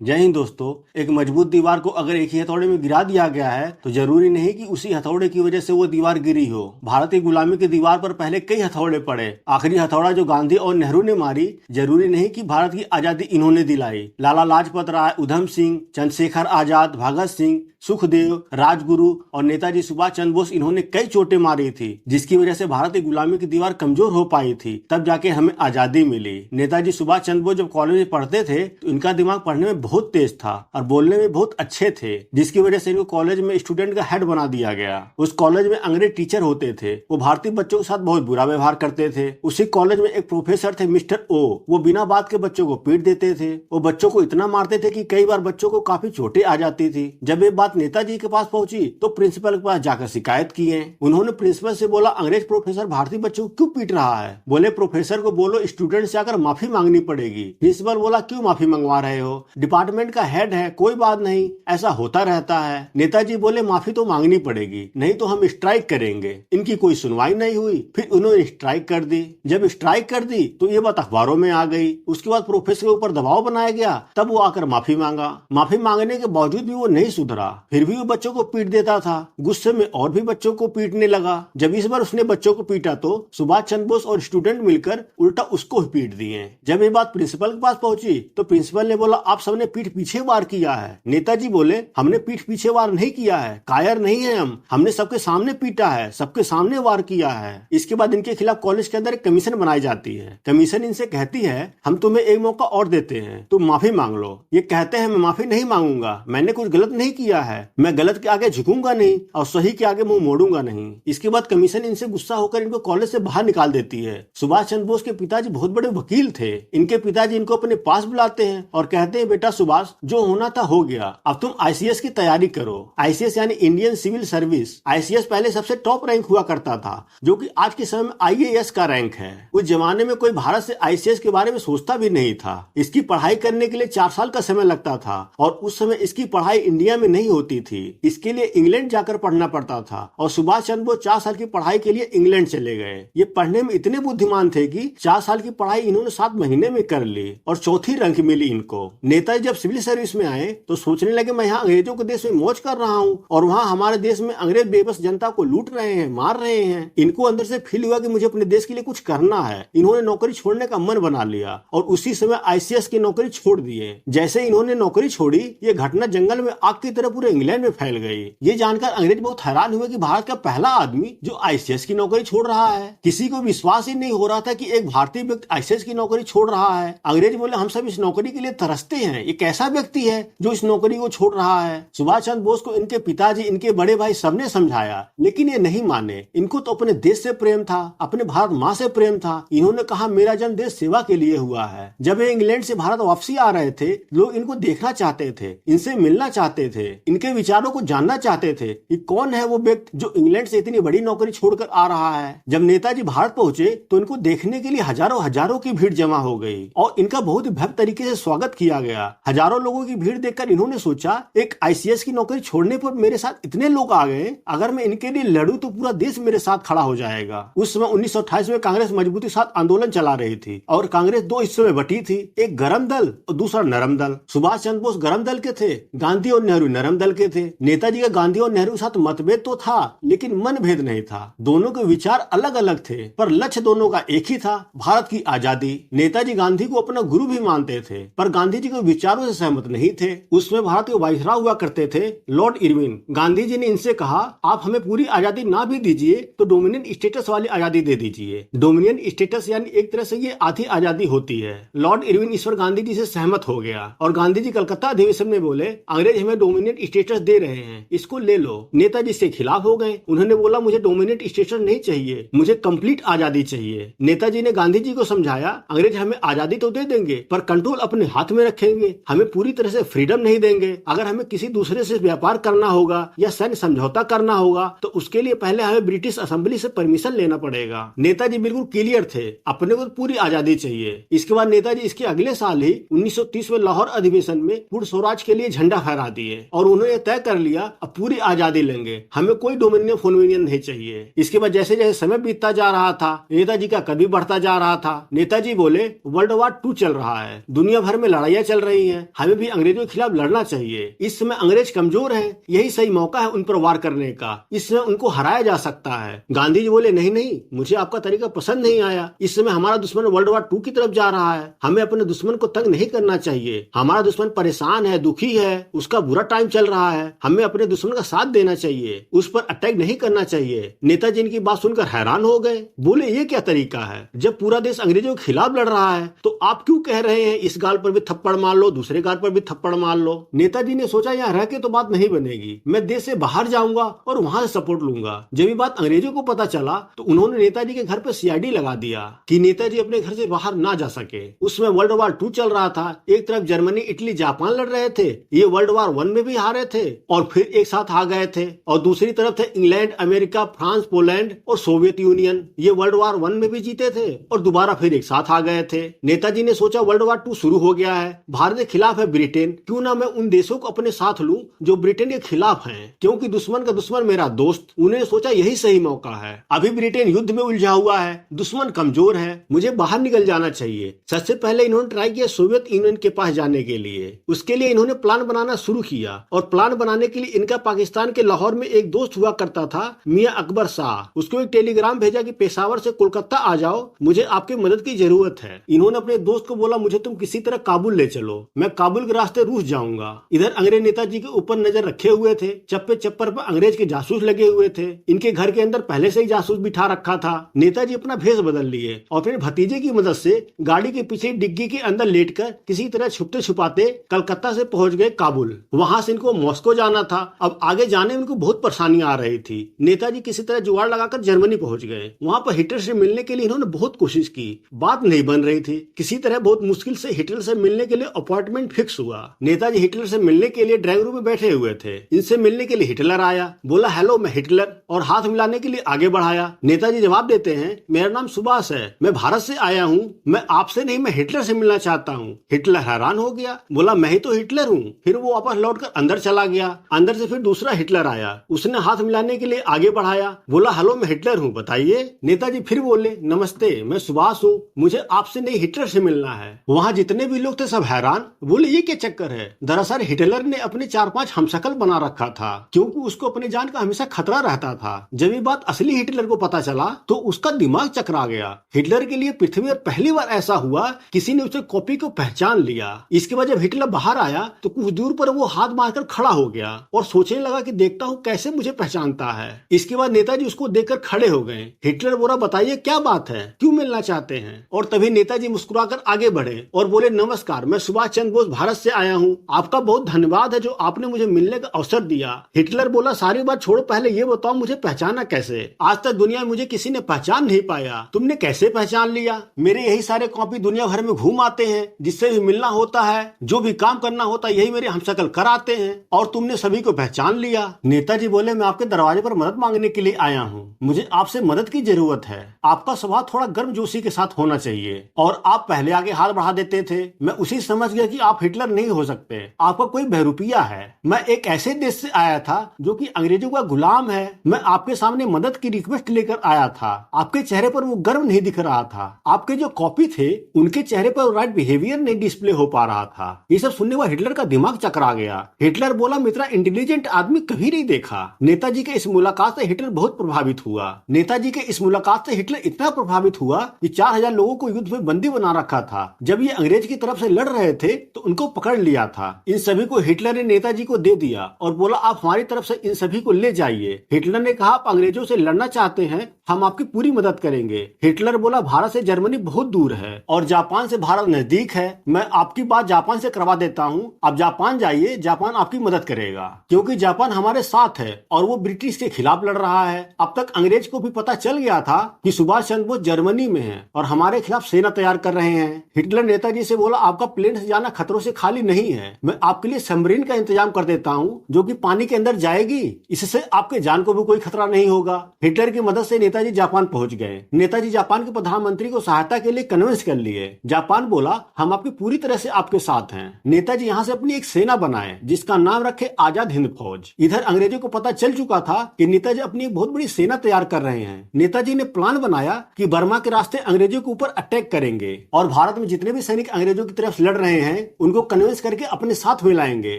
जय हिंद दोस्तों। एक मजबूत दीवार को अगर एक ही हथौड़े में गिरा दिया गया है तो जरूरी नहीं कि उसी हथौड़े की वजह से वो दीवार गिरी हो। भारत की गुलामी की दीवार पर पहले कई हथौड़े पड़े। आखिरी हथौड़ा जो गांधी और नेहरू ने मारी, जरूरी नहीं कि भारत की आजादी इन्होंने दिलाई। लाला लाजपत राय, उधम सिंह, चंद्रशेखर आजाद, भगत सिंह, सुखदेव, राजगुरु और नेताजी सुभाष चंद्र बोस, इन्होंने कई चोटें मारी थी जिसकी वजह से भारत की गुलामी की दीवार कमजोर हो पाई थी। तब जाके हमें आजादी मिली। नेताजी सुभाष चंद्र बोस जब कॉलेज में पढ़ते थे तो इनका दिमाग पढ़ने में बहुत तेज था और बोलने में बहुत अच्छे थे, जिसकी वजह से इनको कॉलेज में स्टूडेंट का हेड बना दिया गया। उस कॉलेज में अंग्रेज टीचर होते थे, वो भारतीय बच्चों के साथ बहुत बुरा व्यवहार करते थे। उसी कॉलेज में एक प्रोफेसर थे मिस्टर ओ, वो बिना बात के बच्चों को पीट देते थे। वो बच्चों को इतना मारते थे कि कई बार बच्चों को काफी चोटें आ जाती थी। जब ये बात नेताजी के पास पहुंची तो प्रिंसिपल के पास जाकर शिकायत की है। उन्होंने प्रिंसिपल से बोला, अंग्रेज प्रोफेसर भारतीय बच्चों को क्यों पीट रहा है? बोले, प्रोफेसर को बोलो स्टूडेंट से आकर माफी मांगनी पड़ेगी। प्रिंसिपल बोला, क्यों माफी मंगवा रहे हो? डिपार्टमेंट का हेड है, कोई बात नहीं, ऐसा होता रहता है। नेताजी बोले, माफी तो मांगनी पड़ेगी, नहीं तो हम स्ट्राइक करेंगे। इनकी कोई सुनवाई नहीं हुई। फिर उन्होंने स्ट्राइक कर दी। जब स्ट्राइक कर दी तो ये बात अखबारों में आ गई। उसके बाद प्रोफेसर के ऊपर दबाव बनाया गया, तब वो आकर माफी मांगा। माफी मांगने के बावजूद भी वो नहीं सुधरा, फिर भी वो बच्चों को पीट देता था। गुस्से में और भी बच्चों को पीटने लगा। जब इस बार उसने बच्चों को पीटा तो सुभाष चंद्र बोस और स्टूडेंट मिलकर उल्टा उसको ही पीट दिए। जब ये बात प्रिंसिपल के पास पहुंची तो प्रिंसिपल ने बोला, आप सबने पीठ पीछे वार किया है। नेताजी बोले, हमने पीठ पीछे वार नहीं किया है, कायर नहीं है हमने सबके सामने पीटा है, सबके सामने वार किया है। इसके बाद इनके खिलाफ कॉलेज के अंदर एक कमीशन बनाई जाती है। कमीशन इनसे कहती है, हम तुम्हें एक मौका और देते हैं, तुम माफी मांग लो। ये कहते हैं, मैं माफी नहीं मांगूंगा, मैंने कुछ गलत नहीं किया है, मैं गलत के आगे झुकूंगा नहीं और सही के आगे मुंह मोड़ूंगा नहीं। इसके बाद कमीशन इनसे गुस्सा होकर इनको कॉलेज से बाहर निकाल देती है। सुभाष चंद्र बोस के पिताजी बहुत बड़े वकील थे। इनके पिताजी इनको अपने पास बुलाते हैं और कहते हैं, बेटा सुभाष, जो होना था हो गया, अब तुम आईसीएस की तैयारी करो। आईसीएस यानी इंडियन सिविल सर्विस। आईसीएस पहले सबसे टॉप रैंक हुआ करता था, जो कि आज के समय में आईएएस का रैंक है। उस जमाने में कोई भारत से आईसीएस के बारे में सोचता भी नहीं था। इसकी पढ़ाई करने के लिए 4 साल का समय लगता था और उस समय इसकी पढ़ाई इंडिया में नहीं होती थी। इसके लिए इंग्लैंड जाकर पढ़ना पड़ता था और सुभाष चंद्र बोस 4 साल की पढ़ाई के लिए इंग्लैंड चले गए। ये पढ़ने में इतने बुद्धिमान थे कि 4 साल की पढ़ाई इन्होंने 7 महीने में कर ली और चौथी रैंक मिली इनको। नेताजी जब सिविल सर्विस में आए तो सोचने लगे, मैं यहाँ अंग्रेजों के देश में मौज कर रहा हूँ और वहाँ हमारे देश में अंग्रेज बेबस जनता को लूट रहे हैं, मार रहे हैं। इनको अंदर से फील हुआ कि मुझे अपने देश के लिए कुछ करना है। इन्होंने नौकरी छोड़ने का मन बना लिया और उसी समय आईसीएस की नौकरी छोड़ दिए। जैसे इन्होंने नौकरी छोड़ी, ये घटना जंगल में आग की तरह पूरे इंग्लैंड में फैल गई। ये जानकर अंग्रेज बहुत हैरान हुए कि भारत का पहला आदमी जो आईसीएस की नौकरी छोड़ रहा है। किसी को विश्वास ही नहीं हो रहा था कि एक भारतीय व्यक्ति आईसीएस की नौकरी छोड़ रहा है। अंग्रेज बोले, हम सब इस नौकरी के लिए तरसते हैं, ये कैसा व्यक्ति है जो इस नौकरी को छोड़ रहा है। सुभाष चंद्र बोस को इनके पिताजी, इनके बड़े भाई सबने समझाया, लेकिन ये नहीं माने। इनको तो अपने देश से प्रेम था, अपने भारत माँ से प्रेम था। इन्होंने कहा, मेरा जन्म देश सेवा के लिए हुआ है। जब ये इंग्लैंड से भारत वापसी आ रहे थे, लोग इनको देखना चाहते थे, इनसे मिलना चाहते थे, इनके विचारों को जानना चाहते थे कि कौन है वो व्यक्ति जो इंग्लैंड से इतनी बड़ी नौकरी छोड़कर आ रहा है। जब नेताजी भारत पहुंचे तो इनको देखने के लिए हजारों हजारों की भीड़ जमा हो गई और इनका बहुत ही भव्य तरीके से स्वागत किया गया। हजारों लोगों की भीड़ देखकर इन्होंने सोचा, एक आईसीएस की नौकरी छोड़ने पर मेरे साथ इतने लोग आ गए, अगर मैं इनके लिए लड़ूं तो पूरा देश मेरे साथ खड़ा हो जाएगा। उस समय 1928 में कांग्रेस मजबूती साथ आंदोलन चला रही थी और कांग्रेस 2 हिस्सों में बटी थी, एक गरम दल और दूसरा नरम दल। सुभाष चंद्र बोस गरम दल के थे, गांधी और नेहरू नरम दल के थे। नेताजी का गांधी और नेहरू के साथ मतभेद तो था, लेकिन मन भेद नहीं था। दोनों के विचार अलग अलग थे, पर लक्ष्य दोनों का एक ही था, भारत की आजादी। नेताजी गांधी को अपना गुरु भी मानते थे, पर गांधी जी के विचारों से सहमत नहीं थे। उसमें भारत के वाइसराय हुआ करते थे लॉर्ड इरविन। गांधी जी ने इनसे कहा, आप हमें पूरी आजादी ना भी दीजिए तो डोमिनियन स्टेटस वाली आजादी दे दीजिए। डोमिनियन स्टेटस यानी एक तरह से ये आधी आजादी होती है। लॉर्ड इरविन ईश्वर गांधी जी से सहमत हो गया और गांधी जी कलकत्ता अधिवेशन में बोले, अंग्रेज हमें डोमिनियन स्टेटस दे रहे हैं, इसको ले लो। नेताजी इससे खिलाफ हो गए। उन्होंने बोला, मुझे डोमिनेट स्टेटस नहीं चाहिए, मुझे कंप्लीट आजादी चाहिए। नेताजी ने गांधी जी को समझाया, अंग्रेज हमें आजादी तो दे देंगे पर कंट्रोल अपने हाथ में रखेंगे, हमें पूरी तरह से फ्रीडम नहीं देंगे। अगर हमें किसी दूसरे से व्यापार करना होगा या सैन्य समझौता करना होगा तो उसके लिए पहले हमें ब्रिटिश असेंबली से परमिशन लेना पड़ेगा। नेताजी बिल्कुल क्लियर थे, अपने को पूरी आजादी चाहिए। इसके बाद नेताजी इसके अगले साल ही 1930 में लाहौर अधिवेशन में पूर्ण स्वराज के लिए झंडा फहरा दिए और उन्होंने तय कर लिया, अब पूरी आजादी लेंगे, हमें कोई डोमिनियन फोमिनियन नहीं चाहिए। इसके बाद जैसे जैसे समय बीतता जा रहा था, नेताजी का कद भी बढ़ता जा रहा था। नेताजी बोले, वर्ल्ड वॉर 2 चल रहा है, दुनिया भर में लड़ाइयाँ चल रही हैं, है, हमें भी अंग्रेजों के खिलाफ लड़ना चाहिए। इस समय अंग्रेज कमजोर हैं, यही सही मौका है उन पर वार करने का। इस समय उनको हराया जा सकता है। गांधी जी बोले नहीं नहीं, मुझे आपका तरीका पसंद नहीं आया। इस समय हमारा दुश्मन वर्ल्ड वार 2 की तरफ जा रहा है, हमें अपने दुश्मन को तंग नहीं करना चाहिए। हमारा दुश्मन परेशान है, दुखी है, उसका बुरा टाइम चल रहा है, हमें अपने दुश्मन का साथ देना चाहिए, उस पर अटैक नहीं करना चाहिए। नेताजी इनकी बात सुनकर हैरान हो गए, बोले ये क्या तरीका है? जब पूरा देश अंग्रेजों के खिलाफ लड़ रहा है तो आप क्यों कह रहे हैं इस गाल पर भी थप्पड़ मार लो, दूसरे गाल पर भी थप्पड़ मार लो? नेताजी ने सोचा यहाँ रह के तो बात नहीं बनेगी, मैं देश से बाहर जाऊंगा और वहां से सपोर्ट लूंगा। जब ये बात अंग्रेजों को पता चला तो उन्होंने नेताजी के घर पर सीआईडी लगा दिया कि नेताजी अपने घर से बाहर ना जा सके। उसमें वर्ल्ड वार 2 चल रहा था, एक तरफ जर्मनी, इटली, जापान लड़ रहे थे, ये वर्ल्ड वार 1 में भी हारे थे और फिर एक साथ आ गए थे, और दूसरी तरफ थे इंग्लैंड, अमेरिका, फ्रांस, पोलैंड और सोवियत यूनियन, ये वर्ल्ड वार 1 में भी जीते थे और दोबारा फिर एक साथ आ गए थे। नेताजी ने सोचा वर्ल्ड वार 2 शुरू हो गया है, भारत के खिलाफ है ब्रिटेन, क्यों ना मैं उन देशों को अपने साथ लूं जो ब्रिटेन के खिलाफ हैं, क्योंकि दुश्मन का दुश्मन मेरा दोस्त। उन्होंने सोचा यही सही मौका है, अभी ब्रिटेन युद्ध में उलझा हुआ है, दुश्मन कमजोर है, मुझे बाहर निकल जाना चाहिए। सबसे पहले इन्होंने ट्राई किया सोवियत यूनियन के पास जाने के लिए। उसके लिए इन्होंने प्लान बनाना शुरू किया और प्लान बनाने के लिए इनका पाकिस्तान के लाहौर में एक दोस्त हुआ करता था, मियां अकबर शाह। उसको एक टेलीग्राम भेजा कि पेशावर से कोलकाता आ जाओ, मुझे आपकी मदद की जरूरत है। इन्होंने अपने दोस्त को बोला मुझे तुम किसी तरह काबुल ले चलो, मैं काबुल के रास्ते रूस जाऊंगा। इधर अंग्रेज नेताजी के ऊपर नजर रखे हुए थे, चप्पे चप्पर पर अंग्रेज के जासूस लगे हुए थे, इनके घर के अंदर पहले से ही जासूस बिठा रखा था। नेताजी अपना भेष बदल लिए और अपने भतीजे की मदद से गाड़ी के पीछे डिग्गी के अंदर लेटकर किसी तरह छुपते छुपाते कलकत्ता से पहुंच गए काबुल। वहां से इनको मॉस्को जाना था। अब आगे जाने में इनको बहुत परेशानियां आ रही थी। नेताजी किसी तरह जुगाड़ लगाकर जर्मनी पहुंच गए। वहां पर हिटलर से मिलने के लिए इन्होंने बहुत कोशिश की, बात नहीं बन रही थी। किसी तरह बहुत मुश्किल से हिटलर से मिलने के लिए अपॉइंटमेंट फिक्स हुआ। नेताजी हिटलर से मिलने के लिए ड्राइंग रूम में बैठे हुए थे। इनसे मिलने के लिए हिटलर आया, बोला हेलो मैं हिटलर, और हाथ मिलाने के लिए आगे बढ़ाया। नेताजी जवाब देते हैं मेरा नाम सुभाष है, मैं भारत से आया हूँ, मैं आपसे नहीं मैं हिटलर से मिलना चाहता हूँ। हिटलर हैरान हो गया, बोला मैं ही तो हिटलर हूँ। फिर वो वापस लौटकर अंदर चला गया। अंदर से फिर दूसरा हिटलर आया, उसने हाथ मिलाने के लिए आगे बढ़ाया, बोला हेलो मैं हिटलर हूँ, बताइए। नेताजी फिर बोले नमस्ते मैं सुभाष हूँ, मुझे आपसे नहीं हिटलर से मिलना है। वहाँ जितने भी लोग थे सब हैरान, बोले ये क्या चक्कर है। दरअसल हिटलर ने अपने 4-5 हमशक्ल बना रखा था, क्योंकि उसको अपनी जान का हमेशा खतरा रहता था। जब ये बात असली हिटलर को पता चला तो उसका दिमाग चकरा गया। हिटलर के लिए पृथ्वी पर पहली बार ऐसा हुआ किसी ने उसे कॉपी को पहचान लिया। इसके बाद जब हिटलर बाहर आया तो कुछ दूर पर वो हाथ मारकर खड़ा हो गया और सोचने लगा कि देखता हूँ कैसे मुझे पहचानता है। इसके बाद नेताजी उसको देखकर खड़े हो गए। हिटलर बोला बताइए क्या बात है, क्यों मिलना चाहते हैं। और तभी नेताजी मुस्कुराकर आगे बढ़े और बोले नमस्कार मैं सुभाष चंद्र बोस भारत से आया हूँ, आपका बहुत धन्यवाद है जो आपने मुझे मिलने का अवसर दिया। हिटलर बोला सारी बात छोड़ो, पहले ये बताओ मुझे पहचाना कैसे। आज तक दुनिया में मुझे किसी ने पहचान नहीं पाया, तुमने कैसे पहचान लिया। मेरे यही सारे कॉपी दुनिया भर में घूम आते हैं, जिससे भी मिलना होता है, जो भी काम करना होता है, यही मेरे हमशक्ल कराते हैं और तुमने सभी को पहचान लिया। नेताजी बोले मैं आपके दरवाजे पर मदद मांगने के लिए आया हूँ, मुझे आपसे मदद की जरूरत है। आपका स्वभाव थोड़ा गर्मजोशी के साथ होना चाहिए और आप पहले आगे हाथ बढ़ा देते थे। मैं उसी समझ गया कि आप हिटलर नहीं हो सकते, आपका कोई बहरूपिया है। मैं एक ऐसे देश से आया था जो कि अंग्रेजों का गुलाम है। मैं आपके सामने मदद की रिक्वेस्ट लेकर आया था। आपके चेहरे पर वो गर्व नहीं दिख रहा था। आपके जो कॉपी थे उनके चेहरे पर राइट बिहेवियर नहीं डिस्प्ले हो पा रहा था। ये सब सुनने पर हिटलर का दिमाग चकरा गया। हिटलर बोला मैं इतना इंटेलिजेंट आदमी कभी नहीं देखा। नेताजी के इस मुलाकात से हिटलर बहुत प्रभावित हुआ। नेताजी के इस मुलाकात से हिटलर इतना प्रभावित हुआ कि 4000 लोगों को युद्ध में बंदी बना रखा था। जब ये अंग्रेज की तरफ से लड़ रहे थे तो उनको पकड़ लिया था। इन सभी को हिटलर ने नेताजी को दे दिया और बोला आप हमारी तरफ से इन सभी को ले जाइए। हिटलर ने कहा आप अंग्रेजों से लड़ना चाहते हैं, हम आपकी पूरी मदद करेंगे। हिटलर बोला भारत से जर्मनी बहुत दूर है और जापान से भारत नजदीक है, मैं आपकी बात जापान से करवा देता हूँ, आप जापान जाइए, जापान आपकी मदद करेगा, क्योंकि जापान हमारे साथ है और वो ब्रिटिश के खिलाफ लड़ रहा है। अब तक अंग्रेज को भी पता चल गया था कि सुभाष चंद्र बोस जर्मनी में है और हमारे खिलाफ सेना तैयार कर रहे हैं। हिटलर नेताजी से बोला आपका प्लेन से जाना खतरों से खाली नहीं है, मैं आपके लिए सबमरीन का इंतजाम कर देता हूँ जो कि पानी के अंदर जाएगी, इससे आपके जान को भी कोई खतरा नहीं होगा। हिटलर की मदद से नेताजी जापान पहुंच गए। नेताजी जापान के प्रधानमंत्री को सहायता के लिए कन्विंस कर लिए। जापान बोला हम आपकी पूरी तरह से आपके साथ हैं। नेताजी यहाँ से अपनी एक सेना बनाए जिसका नाम रखे आजाद हिंद फौज। इधर अंग्रेजों को पता चल चुका था कि नेताजी अपनी एक बहुत बड़ी सेना तैयार कर रहे हैं। नेताजी ने प्लान बनाया कि बर्मा के रास्ते अंग्रेजों के ऊपर अटैक करेंगे और भारत में जितने भी सैनिक अंग्रेजों की तरफ लड़ रहे हैं उनको कन्विंस करके अपने साथ में लाएंगे।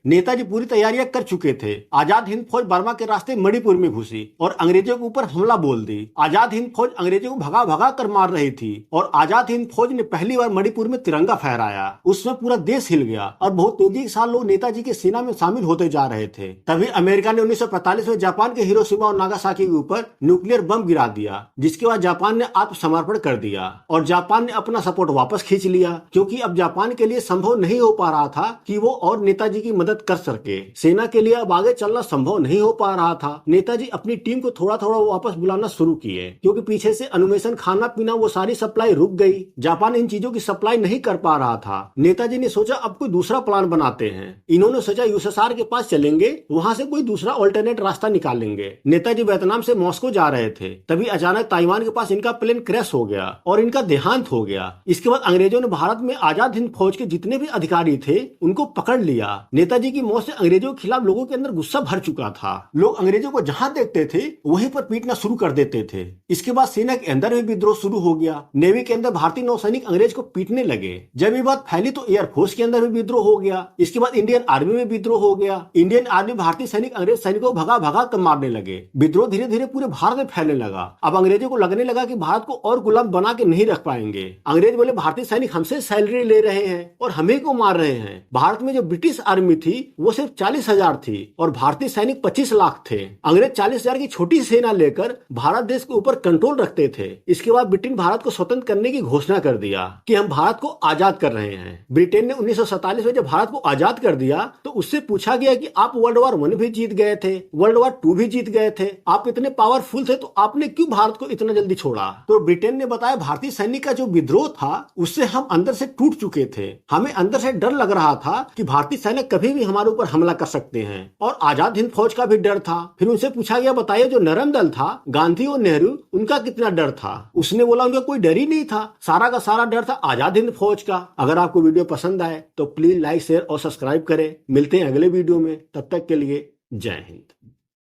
नेताजी पूरी तैयारियां कर चुके थे। आजाद हिंद फौज बर्मा के रास्ते मणिपुर में घुसी और अंग्रेजों के ऊपर हमला बोल दी। आजाद हिंद फौज अंग्रेजों को भगा भगा कर मार रही थी और आजाद हिंद फौज ने पहली बार मणिपुर में तिरंगा फहराया। उसमें पूरा देश हिल गया और बहुत तेजी के साथ लोग नेताजी की सेना में शामिल होते जा रहे थे। तभी अमेरिका ने 1945 में जापान के हिरोशिमा और नागासाकी के ऊपर न्यूक्लियर बम गिरा दिया, जिसके बाद जापान ने आत्मसमर्पण कर दिया और जापान ने अपना सपोर्ट वापस खींच लिया, क्योंकि अब जापान के लिए संभव नहीं हो पा रहा था कि वो और नेताजी की मदद कर सके। सेना के लिए अब आगे चलना संभव नहीं हो पा रहा था। नेताजी अपनी टीम को थोड़ा थोड़ा वापस बुलाना शुरू किए, क्योंकि पीछे से अनुमेशन, खाना पीना, वो सारी सप्लाई रुक गई। जापान इन चीजों की सप्लाई नहीं कर पा रहा था। नेताजी ने सोचा अब कोई दूसरा प्लान बनाते हैं। इन्होंने सोचा यूएसएसआर के पास चलेंगे, वहां से कोई दूसरा ऑल्टरनेट रास्ता निकालेंगे। नेताजी वियतनाम से मॉस्को जा रहे थे, तभी अचानक ताइवान के पास इनका प्लेन क्रैश हो गया और इनका देहांत हो गया। इसके बाद अंग्रेजों ने भारत में आजाद हिंद फौज के जितने भी अधिकारी थे उनको पकड़ लिया। नेताजी की मौत से अंग्रेजों के खिलाफ लोगों के अंदर गुस्सा भर चुका था। लोग अंग्रेजों को जहां देखते थे वहीं पर पीटना शुरू कर देते थे। इसके बाद सेना के अंदर भी विद्रोह शुरू हो गया। नेवी के अंदर भारतीय नौसैनिक अंग्रेज को पीटने लगे। जब ये बात फैली तो एयरफोर्स के अंदर भी विद्रोह हो गया। इसके बाद इंडियन आर्मी में विद्रोह हो गया। इंडियन आर्मी भारतीय सैनिक अंग्रेज सैनिकों को भगा भगा कर मारने लगे। विद्रोह धीरे धीरे पूरे भारत में फैलने लगा। अब अंग्रेजों को लगने लगा कि भारत को और गुलाम बना के नहीं रख पाएंगे। अंग्रेज बोले भारतीय सैनिक हमसे सैलरी ले रहे हैं और हमें को मार रहे हैं। भारत में जो ब्रिटिश आर्मी थी वो सिर्फ 40,000 थी और भारतीय सैनिक 25 लाख थे। अंग्रेज 40,000 की छोटी सेना लेकर भारत देश के ऊपर कंट्रोल रखते थे। इसके बाद ब्रिटेन भारत को स्वतंत्र करने की घोषणा कर दिया कि हम भारत को आजाद कर रहे हैं। ब्रिटेन ने 1947 में जब भारत को आजाद कर दिया तो उससे पूछा गया कि आप वर्ल्ड वॉर 1 भी जीत गए थे, वर्ल्ड वॉर 2 भी जीत गए थे, आप इतने पावरफुल थे तो आपने क्यों भारत को इतना जल्दी छोड़ा? तो ब्रिटेन ने बताया भारतीय सैनिक का जो विद्रोह था उससे हम अंदर से टूट चुके थे। हमें अंदर से डर लग रहा था कि भारतीय सैनिक कभी भी हमारे ऊपर हमला कर सकते हैं और आजाद हिंद फौज का भी डर था। फिर उनसे पूछा गया बताइए जो नरम दल था गांधी और नेहरू उनका कितना डर था? उसने बोला उनका कोई डर ही नहीं था, सारा का सारा डर था आजाद हिंद फौज का। अगर आपको वीडियो पसंद आए तो प्लीज लाइक, शेयर और सब्सक्राइब करें। मिलते हैं अगले वीडियो में, तब तक के लिए जय हिंद।